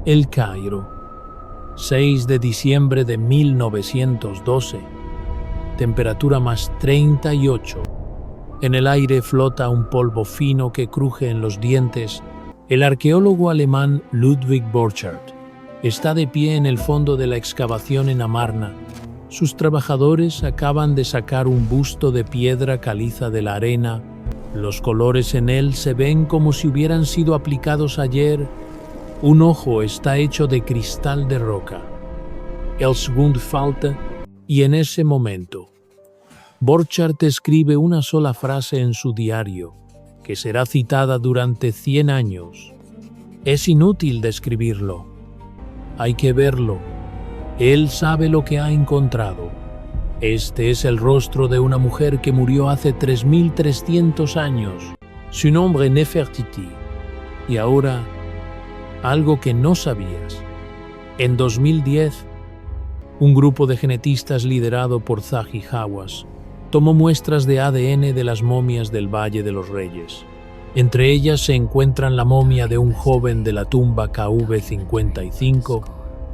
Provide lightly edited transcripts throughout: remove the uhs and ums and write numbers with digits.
El Cairo, 6 de diciembre de 1912. Temperatura más 38. En el aire flota un polvo fino que cruje en los dientes. El arqueólogo alemán Ludwig Borchardt está de pie en el fondo de la excavación en Amarna. Sus trabajadores acaban de sacar un busto de piedra caliza de la arena. Los colores en él se ven como si hubieran sido aplicados ayer. Un ojo está hecho de cristal de roca. El segundo falta, y en ese momento, Borchardt escribe una sola frase en su diario, que será citada durante 100 años. Es inútil describirlo. Hay que verlo. Él sabe lo que ha encontrado. Este es el rostro de una mujer que murió hace 3300 años. Su nombre Nefertiti. Y ahora, algo que no sabías. En 2010, un grupo de genetistas liderado por Zahi Hawass tomó muestras de ADN de las momias del Valle de los Reyes. Entre ellas se encuentran la momia de un joven de la tumba KV55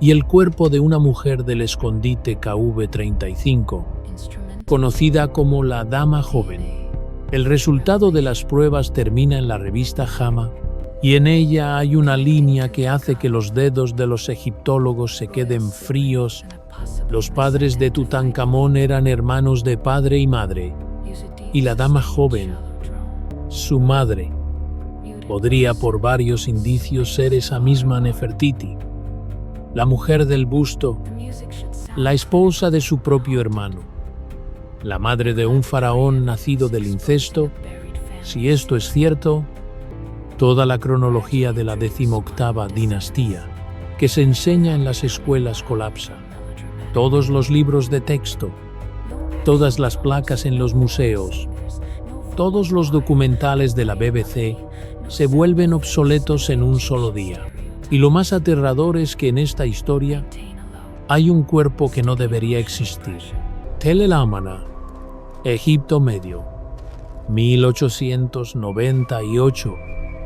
y el cuerpo de una mujer del escondite KV35, conocida como la Dama Joven. El resultado de las pruebas termina en la revista JAMA y en ella hay una línea que hace que los dedos de los egiptólogos se queden fríos. Los padres de Tutankamón eran hermanos de padre y madre, y la Dama Joven, su madre, podría por varios indicios ser esa misma Nefertiti, la mujer del busto, la esposa de su propio hermano, la madre de un faraón nacido del incesto. Si esto es cierto, toda la cronología de la 18ª dinastía que se enseña en las escuelas colapsa. Todos los libros de texto, todas las placas en los museos, todos los documentales de la BBC se vuelven obsoletos en un solo día. Y lo más aterrador es que en esta historia hay un cuerpo que no debería existir. Tel el Amarna, Egipto Medio, 1898,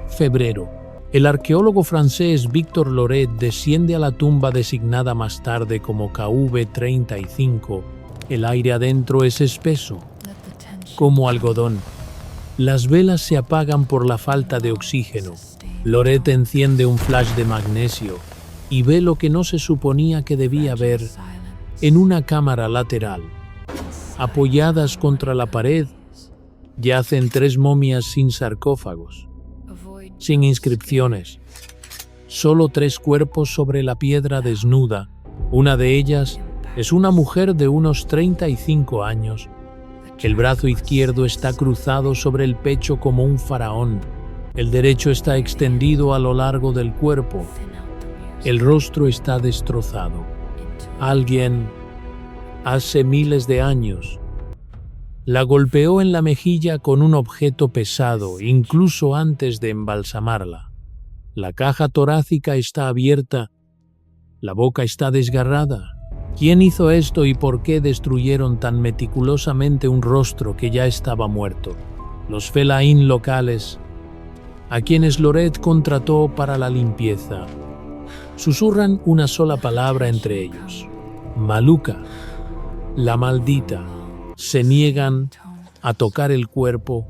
febrero. El arqueólogo francés Victor Loret desciende a la tumba designada más tarde como KV35. El aire adentro es espeso, como algodón. Las velas se apagan por la falta de oxígeno. Loret enciende un flash de magnesio y ve lo que no se suponía que debía ver. En una cámara lateral, apoyadas contra la pared, yacen 3 momias sin sarcófagos, sin inscripciones, solo 3 cuerpos sobre la piedra desnuda. Una de ellas es una mujer de unos 35 años. El brazo izquierdo está cruzado sobre el pecho como un faraón. El derecho está extendido a lo largo del cuerpo. El rostro está destrozado. Alguien, hace miles de años, la golpeó en la mejilla con un objeto pesado, incluso antes de embalsamarla. La caja torácica está abierta. La boca está desgarrada. ¿Quién hizo esto y por qué destruyeron tan meticulosamente un rostro que ya estaba muerto? Los fellaín locales, a quienes Loret contrató para la limpieza, susurran una sola palabra entre ellos: Maluca, la maldita. Se niegan a tocar el cuerpo.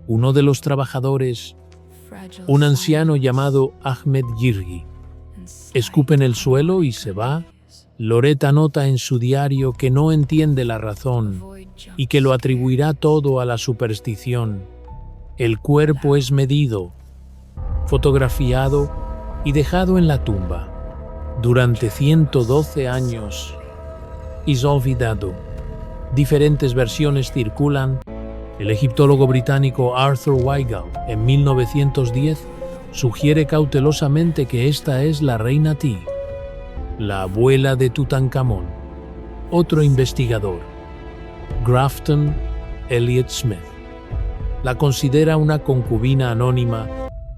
Uno de los trabajadores, un anciano llamado Ahmed Yirgi, escupe en el suelo y se va. Loret anota en su diario que no entiende la razón y que lo atribuirá todo a la superstición. El cuerpo es medido, fotografiado y dejado en la tumba. Durante 112 años es olvidado. Diferentes versiones circulan. El egiptólogo británico Arthur Weigall, en 1910, sugiere cautelosamente que esta es la reina Ti, la abuela de Tutankamón. Otro investigador, Grafton Elliot Smith, la considera una concubina anónima.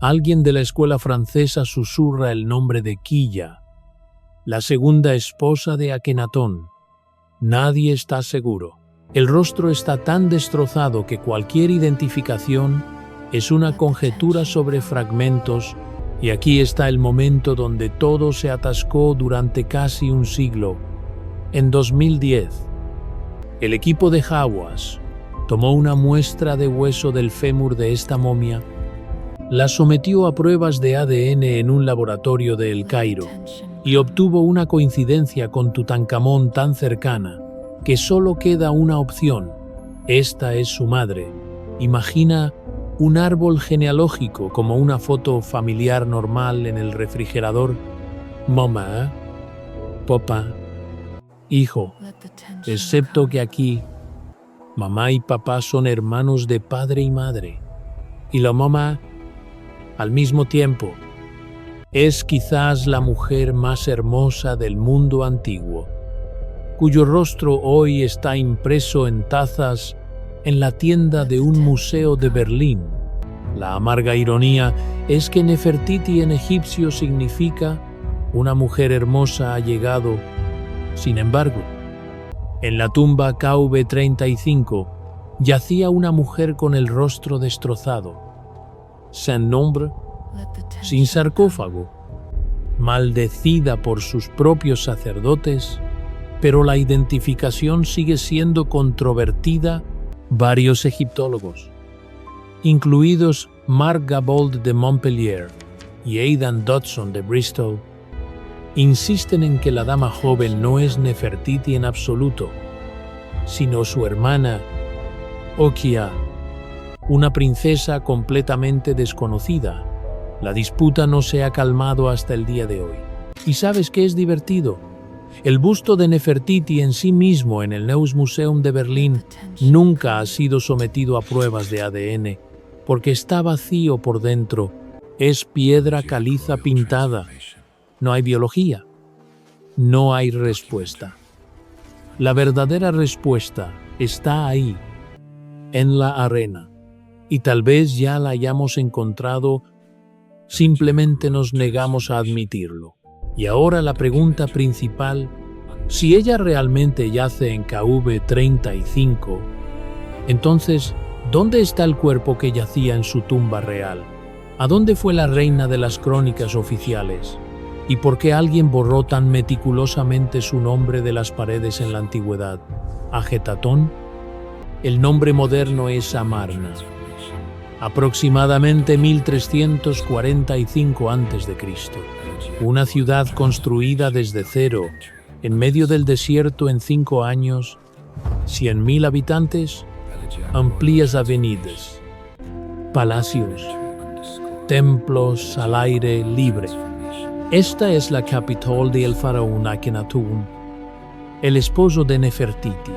Alguien de la escuela francesa susurra el nombre de Quilla, la segunda esposa de Akenatón. Nadie está seguro. El rostro está tan destrozado que cualquier identificación es una conjetura sobre fragmentos Y aquí está el momento donde todo se atascó durante casi un siglo. En 2010, el equipo de Hawass tomó una muestra de hueso del fémur de esta momia, la sometió a pruebas de ADN en un laboratorio de El Cairo y obtuvo una coincidencia con Tutankamón tan cercana que solo queda una opción. Esta es su madre. Imagina un árbol genealógico como una foto familiar normal en el refrigerador. Mamá, papá, hijo, excepto que aquí mamá y papá son hermanos de padre y madre. Y la mamá, al mismo tiempo, es quizás la mujer más hermosa del mundo antiguo, cuyo rostro hoy está impreso en tazas en la tienda de un museo de Berlín. La amarga ironía es que Nefertiti en egipcio significa una mujer hermosa ha llegado. Sin embargo, en la tumba KV35 yacía una mujer con el rostro destrozado, sin nombre, sin sarcófago, maldecida por sus propios sacerdotes, pero la identificación sigue siendo controvertida. Varios egiptólogos, incluidos Marc Gabold de Montpellier y Aidan Dodson de Bristol, insisten en que la dama joven no es Nefertiti en absoluto, sino su hermana Okia, una princesa completamente desconocida. La disputa no se ha calmado hasta el día de hoy. ¿Y sabes qué es divertido? El busto de Nefertiti en sí mismo en el Neues Museum de Berlín nunca ha sido sometido a pruebas de ADN porque está vacío por dentro. Es piedra caliza pintada. No hay biología. No hay respuesta. La verdadera respuesta está ahí, en la arena. Y tal vez ya la hayamos encontrado, simplemente nos negamos a admitirlo. Y ahora la pregunta principal, si ella realmente yace en KV35, entonces, ¿dónde está el cuerpo que yacía en su tumba real? ¿A dónde fue la reina de las crónicas oficiales? ¿Y por qué alguien borró tan meticulosamente su nombre de las paredes en la antigüedad? ¿Ajetatón? El nombre moderno es Amarna. Aproximadamente 1345 a.C., una ciudad construida desde cero, en medio del desierto en 5 años, 100.000 habitantes, amplias avenidas, palacios, templos al aire libre. Esta es la capital del faraón Akenatón, el esposo de Nefertiti,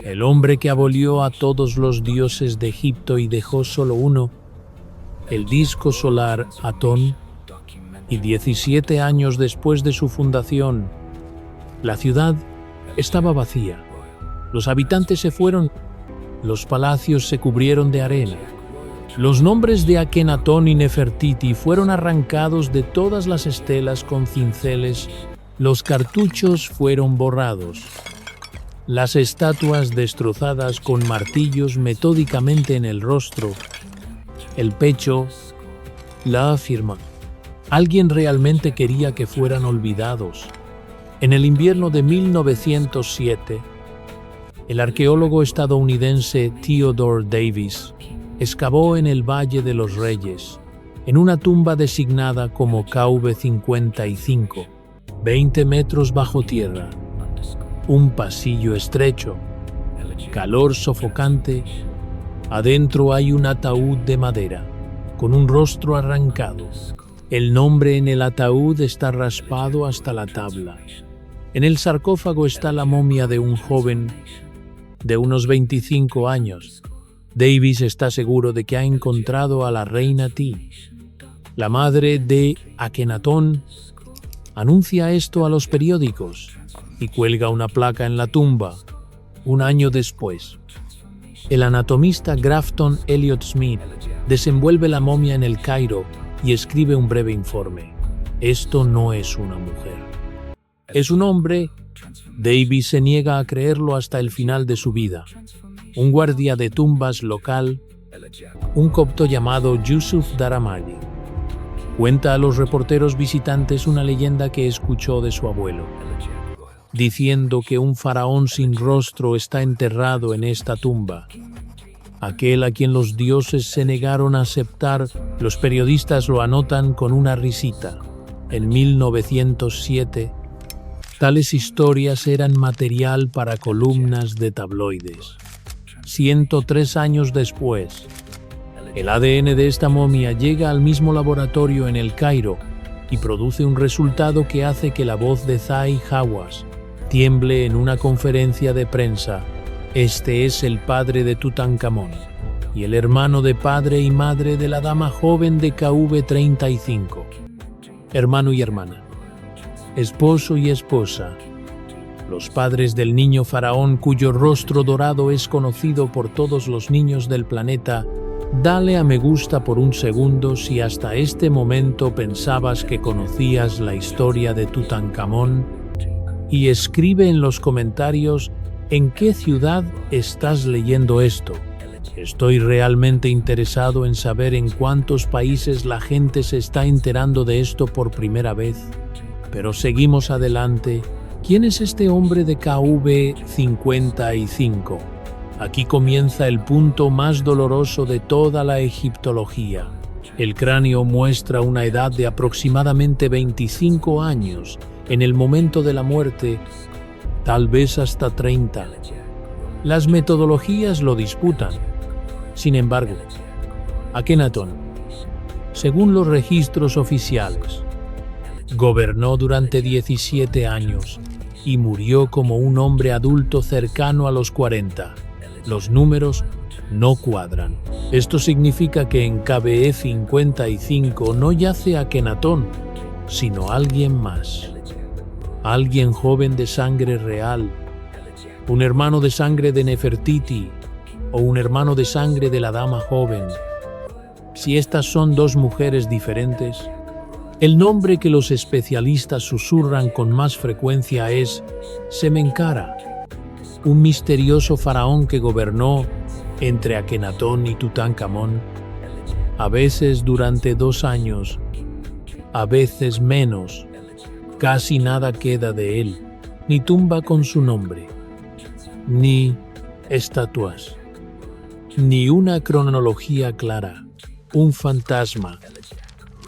el hombre que abolió a todos los dioses de Egipto y dejó solo uno, el disco solar Atón, y 17 años después de su fundación, la ciudad estaba vacía. Los habitantes se fueron, los palacios se cubrieron de arena. Los nombres de Akenatón y Nefertiti fueron arrancados de todas las estelas con cinceles, los cartuchos fueron borrados. Las estatuas destrozadas con martillos metódicamente en el rostro, el pecho, la afirman. Alguien realmente quería que fueran olvidados. En el invierno de 1907, el arqueólogo estadounidense Theodore Davis excavó en el Valle de los Reyes, en una tumba designada como KV55, 20 metros bajo tierra, un pasillo estrecho, calor sofocante, adentro hay un ataúd de madera, con un rostro arrancado. El nombre en el ataúd está raspado hasta la tabla. En el sarcófago está la momia de un joven de unos 25 años. Davis está seguro de que ha encontrado a la reina Ti. La madre de Akenatón anuncia esto a los periódicos y cuelga una placa en la tumba. Un año después, el anatomista Grafton Elliot Smith desenvuelve la momia en El Cairo y escribe un breve informe. Esto no es una mujer. Es un hombre. Davis se niega a creerlo hasta el final de su vida. Un guardia de tumbas local, un copto llamado Yusuf Daramali, Cuenta a los reporteros visitantes una leyenda que escuchó de su abuelo, diciendo que un faraón sin rostro está enterrado en esta tumba. Aquel a quien los dioses se negaron a aceptar, los periodistas lo anotan con una risita. En 1907, tales historias eran material para columnas de tabloides. 103 años después, el ADN de esta momia llega al mismo laboratorio en El Cairo y produce un resultado que hace que la voz de Zahi Hawass tiemble en una conferencia de prensa. Este es el padre de Tutankamón y el hermano de padre y madre de la dama joven de KV-35. Hermano y hermana, esposo y esposa, los padres del niño faraón cuyo rostro dorado es conocido por todos los niños del planeta. Dale a me gusta por un segundo si hasta este momento pensabas que conocías la historia de Tutankamón y escribe en los comentarios en qué ciudad estás leyendo esto. Estoy realmente interesado en saber en cuántos países la gente se está enterando de esto por primera vez. Pero seguimos adelante. ¿Quién es este hombre de KV-55? Aquí comienza el punto más doloroso de toda la egiptología. El cráneo muestra una edad de aproximadamente 25 años en el momento de la muerte, tal vez hasta 30. Las metodologías lo disputan. Sin embargo, Akenatón, según los registros oficiales, gobernó durante 17 años y murió como un hombre adulto cercano a los 40. Los números no cuadran. Esto significa que en KV-55 no yace Akenatón, sino alguien más. Alguien joven de sangre real, un hermano de sangre de Nefertiti o un hermano de sangre de la dama joven. Si estas son dos mujeres diferentes, el nombre que los especialistas susurran con más frecuencia es Semencara, un misterioso faraón que gobernó entre Akenatón y Tutankamón, a veces durante 2 años, a veces menos. Casi nada queda de él, ni tumba con su nombre, ni estatuas, ni una cronología clara, un fantasma.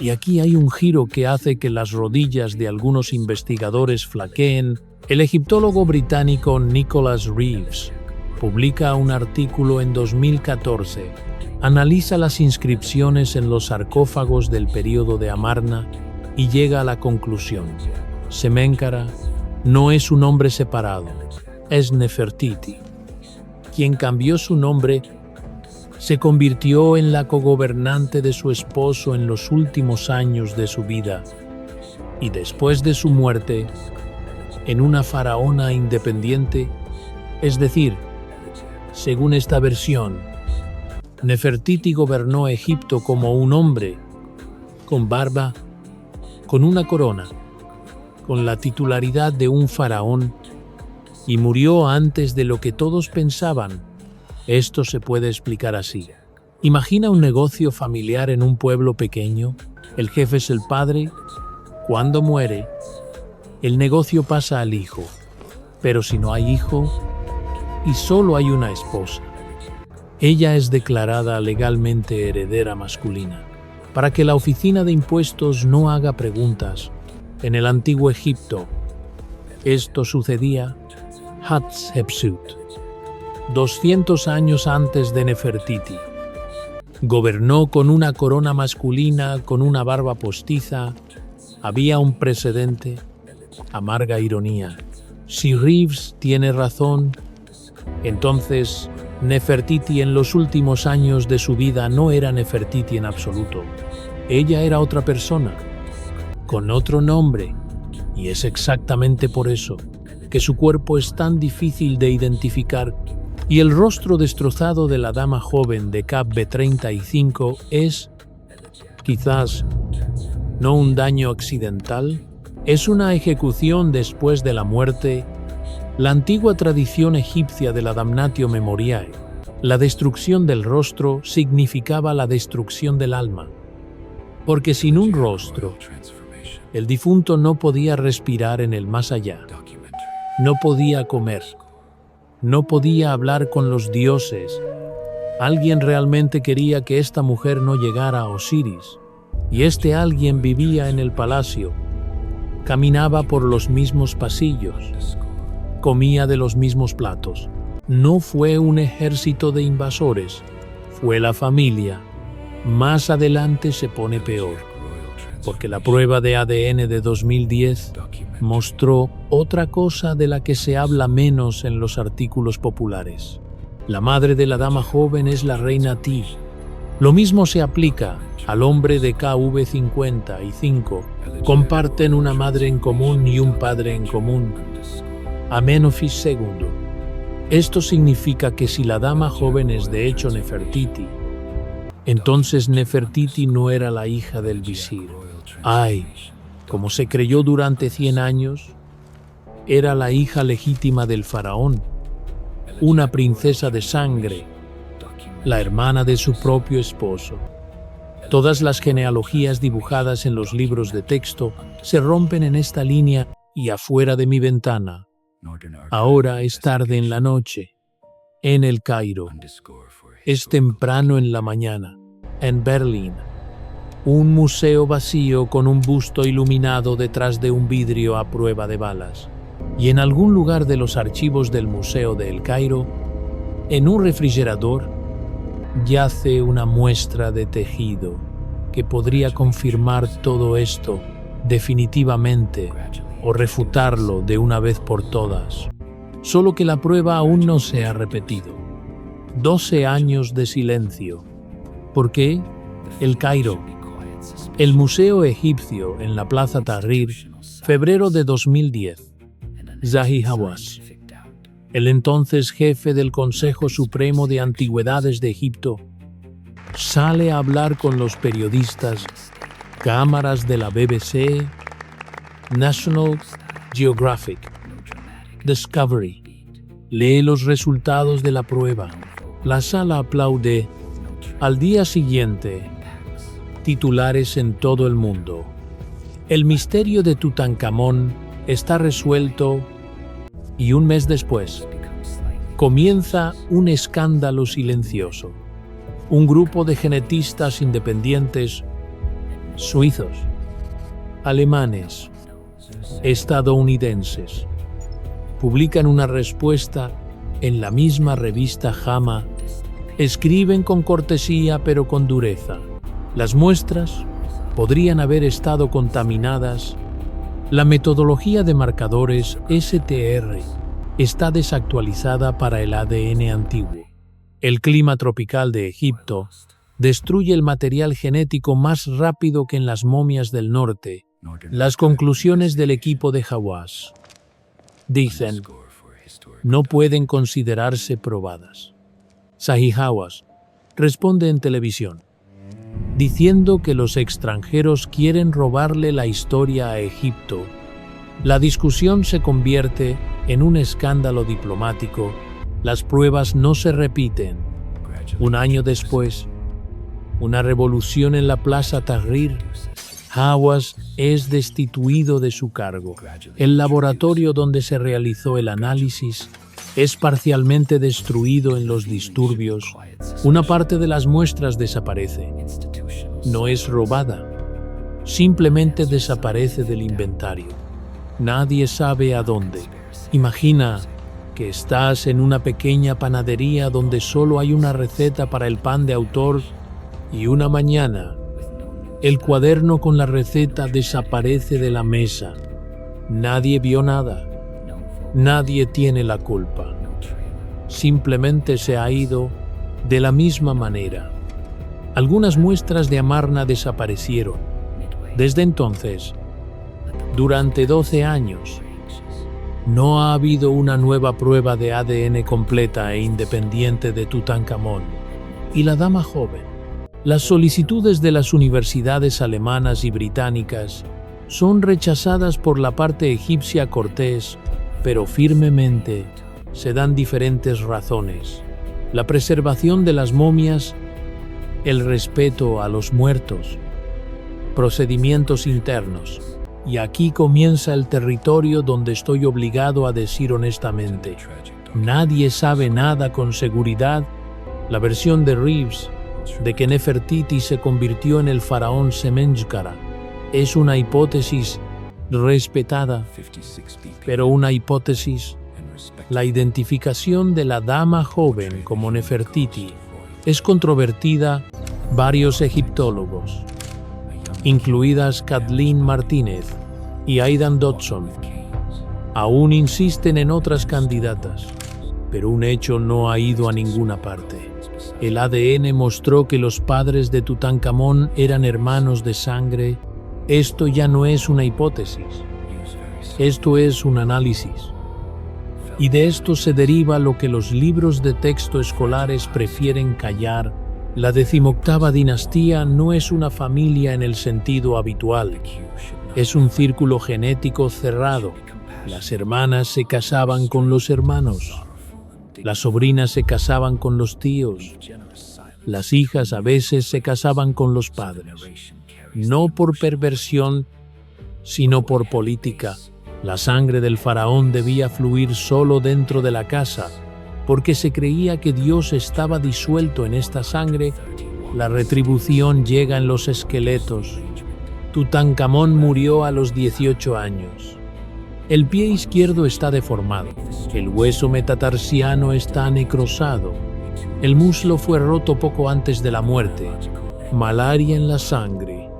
Y aquí hay un giro que hace que las rodillas de algunos investigadores flaqueen. El egiptólogo británico Nicholas Reeves publica un artículo en 2014. Analiza las inscripciones en los sarcófagos del período de Amarna y llega a la conclusión: Semencara no es un hombre separado, es Nefertiti, quien cambió su nombre, se convirtió en la cogobernante de su esposo en los últimos años de su vida y después de su muerte, en una faraona independiente. Es decir, según esta versión, Nefertiti gobernó Egipto como un hombre, con barba, con una corona, con la titularidad de un faraón, y murió antes de lo que todos pensaban. Esto se puede explicar así. Imagina un negocio familiar en un pueblo pequeño. El jefe es el padre. Cuando muere, el negocio pasa al hijo. Pero si no hay hijo y solo hay una esposa, ella es declarada legalmente heredera masculina, para que la oficina de impuestos no haga preguntas. En el antiguo Egipto, esto sucedía Hatshepsut, 200 años antes de Nefertiti. Gobernó con una corona masculina, con una barba postiza. Había un precedente. Amarga ironía. Si Reeves tiene razón, entonces Nefertiti en los últimos años de su vida no era Nefertiti en absoluto. Ella era otra persona, con otro nombre, y es exactamente por eso que su cuerpo es tan difícil de identificar, y el rostro destrozado de la dama joven de KV-35 es, quizás, no un daño accidental, es una ejecución después de la muerte. La antigua tradición egipcia de la damnatio memoriae, la destrucción del rostro, significaba la destrucción del alma. porque sin un rostro, el difunto no podía respirar en el más allá, no podía comer, no podía hablar con los dioses. Alguien realmente quería que esta mujer no llegara a Osiris, y este alguien vivía en el palacio, caminaba por los mismos pasillos, comía de los mismos platos. No fue un ejército de invasores, fue la familia. Más adelante se pone peor, porque la prueba de ADN de 2010 mostró otra cosa de la que se habla menos en los artículos populares. La madre de la dama joven es la reina Ti. Lo mismo se aplica al hombre de KV55. Comparten una madre en común y un padre en común. Amenofis II. Esto significa que si la dama joven es de hecho Nefertiti, entonces Nefertiti no era la hija del visir. Ay, como se creyó durante 100 años, era la hija legítima del faraón, una princesa de sangre, la hermana de su propio esposo. Todas las genealogías dibujadas en los libros de texto se rompen en esta línea y afuera de mi ventana. Ahora es tarde en la noche, en el Cairo. Es temprano en la mañana, en Berlín. Un museo vacío con un busto iluminado detrás de un vidrio a prueba de balas. Y en algún lugar de los archivos del Museo de El Cairo, en un refrigerador, yace una muestra de tejido que podría confirmar todo esto definitivamente o refutarlo de una vez por todas. Solo que la prueba aún no se ha repetido. 12 años de silencio. ¿Por qué? El Cairo. El Museo Egipcio en la Plaza Tahrir, febrero de 2010. Zahi Hawass, el entonces jefe del Consejo Supremo de Antigüedades de Egipto, sale a hablar con los periodistas, cámaras de la BBC, National Geographic, Discovery. Lee los resultados de la prueba. La sala aplaude. Al día siguiente, titulares en todo el mundo. El misterio de Tutankamón está resuelto y un mes después comienza un escándalo silencioso. Un grupo de genetistas independientes suizos, alemanes, estadounidenses publican una respuesta en la misma revista JAMA. Escriben con cortesía pero con dureza. Las muestras podrían haber estado contaminadas. La metodología de marcadores STR está desactualizada para el ADN antiguo. El clima tropical de Egipto destruye el material genético más rápido que en las momias del norte. Las conclusiones del equipo de Hawass dicen, no pueden considerarse probadas. Zahi Hawass responde en televisión, diciendo que los extranjeros quieren robarle la historia a Egipto. La discusión se convierte en un escándalo diplomático. Las pruebas no se repiten. Un año después, una revolución en la Plaza Tahrir. Hawass es destituido de su cargo. El laboratorio donde se realizó el análisis es parcialmente destruido en los disturbios. Una parte de las muestras desaparece. No es robada, simplemente desaparece del inventario. Nadie sabe a dónde. Imagina que estás en una pequeña panadería donde solo hay una receta para el pan de autor y una mañana el cuaderno con la receta desaparece de la mesa. Nadie vio nada. Nadie tiene la culpa. Simplemente se ha ido de la misma manera. Algunas muestras de Amarna desaparecieron. Desde entonces, durante 12 años, no ha habido una nueva prueba de ADN completa e independiente de Tutankamón y la dama joven. Las solicitudes de las universidades alemanas y británicas son rechazadas por la parte egipcia cortés, pero firmemente se dan diferentes razones. La preservación de las momias, el respeto a los muertos, procedimientos internos. Y aquí comienza el territorio donde estoy obligado a decir honestamente, nadie sabe nada con seguridad. La versión de Reeves de que Nefertiti se convirtió en el faraón Semenchkara es una hipótesis respetada, pero una hipótesis. La identificación de la dama joven como Nefertiti es controvertida. Varios egiptólogos, incluidas Kathleen Martínez y Aidan Dodson, aún insisten en otras candidatas, pero un hecho no ha ido a ninguna parte. El ADN mostró que los padres de Tutankamón eran hermanos de sangre. Esto ya no es una hipótesis, esto es un análisis. Y de esto se deriva lo que los libros de texto escolares prefieren callar. La 18ª dinastía no es una familia en el sentido habitual. Es un círculo genético cerrado. Las hermanas se casaban con los hermanos. Las sobrinas se casaban con los tíos. Las hijas a veces se casaban con los padres. No por perversión, sino por política. La sangre del faraón debía fluir solo dentro de la casa, porque se creía que Dios estaba disuelto en esta sangre. La retribución llega en los esqueletos. Tutankamón murió a los 18 años. El pie izquierdo está deformado. El hueso metatarsiano está necrosado. El muslo fue roto poco antes de la muerte. Malaria en la sangre.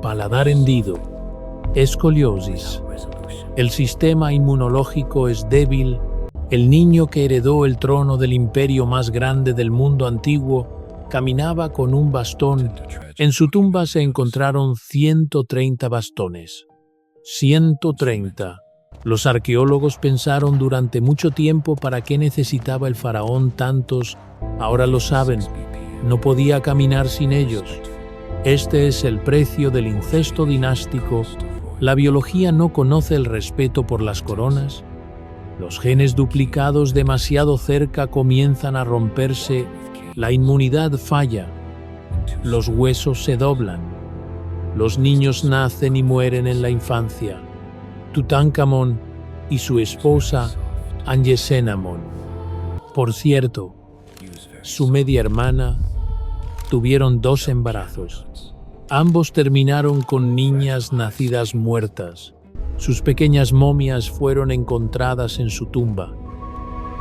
Paladar hendido. Escoliosis. El sistema inmunológico es débil. El niño que heredó el trono del imperio más grande del mundo antiguo caminaba con un bastón. En su tumba se encontraron 130 bastones. 130. Los arqueólogos pensaron durante mucho tiempo para qué necesitaba el faraón tantos. Ahora lo saben. No podía caminar sin ellos. Este es el precio del incesto dinástico. La biología no conoce el respeto por las coronas. Los genes duplicados demasiado cerca comienzan a romperse. La inmunidad falla. Los huesos se doblan. Los niños nacen y mueren en la infancia. Tutankamón y su esposa Anjesenamón. Por cierto, su media hermana, tuvieron 2 embarazos. Ambos terminaron con niñas nacidas muertas. Sus pequeñas momias fueron encontradas en su tumba,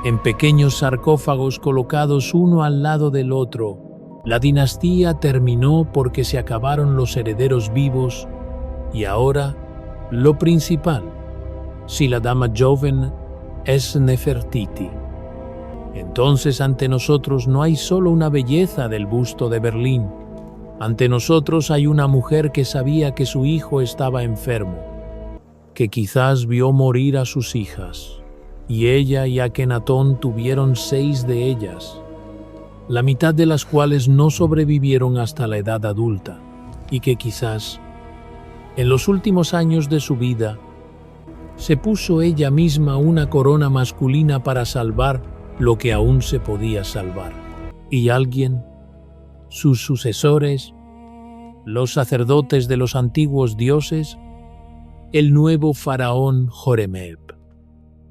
en pequeños sarcófagos colocados uno al lado del otro. La dinastía terminó porque se acabaron los herederos vivos y ahora, lo principal, si la dama joven es Nefertiti. Entonces ante nosotros no hay solo una belleza del busto de Berlín. Ante nosotros hay una mujer que sabía que su hijo estaba enfermo, que quizás vio morir a sus hijas, y ella y Akenatón tuvieron 6 de ellas, la mitad de las cuales no sobrevivieron hasta la edad adulta, y que quizás, en los últimos años de su vida, se puso ella misma una corona masculina para salvar lo que aún se podía salvar. Y alguien, sus sucesores, los sacerdotes de los antiguos dioses, el nuevo faraón Horemheb,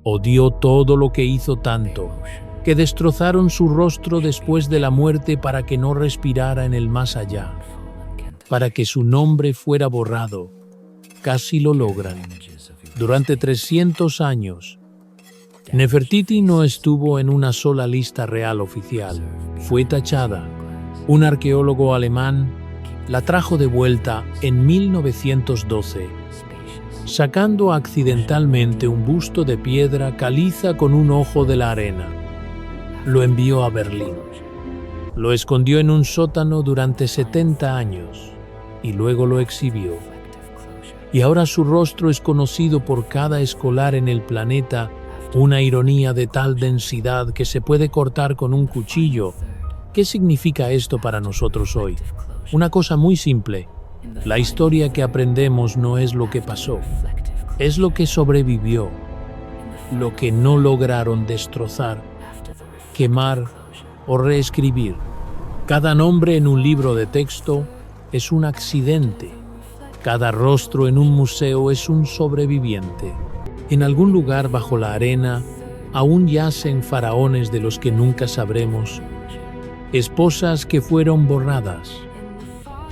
odió todo lo que hizo tanto, que destrozaron su rostro después de la muerte para que no respirara en el más allá, para que su nombre fuera borrado. Casi lo logran. Durante 300 años, Nefertiti no estuvo en una sola lista real oficial. Fue tachada. Un arqueólogo alemán la trajo de vuelta en 1912, sacando accidentalmente un busto de piedra caliza con un ojo de la arena. Lo envió a Berlín. Lo escondió en un sótano durante 70 años y luego lo exhibió. Y ahora su rostro es conocido por cada escolar en el planeta, una ironía de tal densidad que se puede cortar con un cuchillo. ¿Qué significa esto para nosotros hoy? Una cosa muy simple. La historia que aprendemos no es lo que pasó, es lo que sobrevivió, lo que no lograron destrozar, quemar o reescribir. Cada nombre en un libro de texto es un accidente, Cada rostro en un museo es un sobreviviente. En algún lugar bajo la arena aún yacen faraones de los que nunca sabremos, esposas que fueron borradas,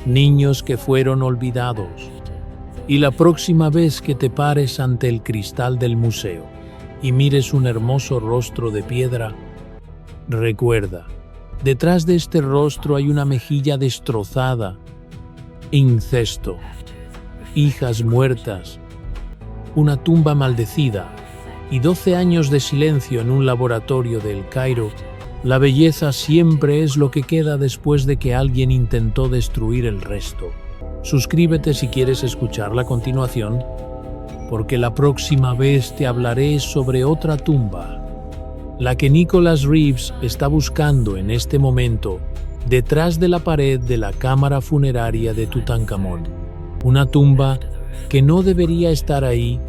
niños que fueron olvidados. Y la próxima vez que te pares ante el cristal del museo y mires un hermoso rostro de piedra, recuerda, detrás de este rostro hay una mejilla destrozada, incesto, hijas muertas, una tumba maldecida y 12 años de silencio en un laboratorio de El Cairo. La belleza siempre es lo que queda después de que alguien intentó destruir el resto. Suscríbete si quieres escuchar la continuación, porque la próxima vez te hablaré sobre otra tumba, la que Nicholas Reeves está buscando en este momento detrás de la pared de la cámara funeraria de Tutankamón. Una tumba que no debería estar ahí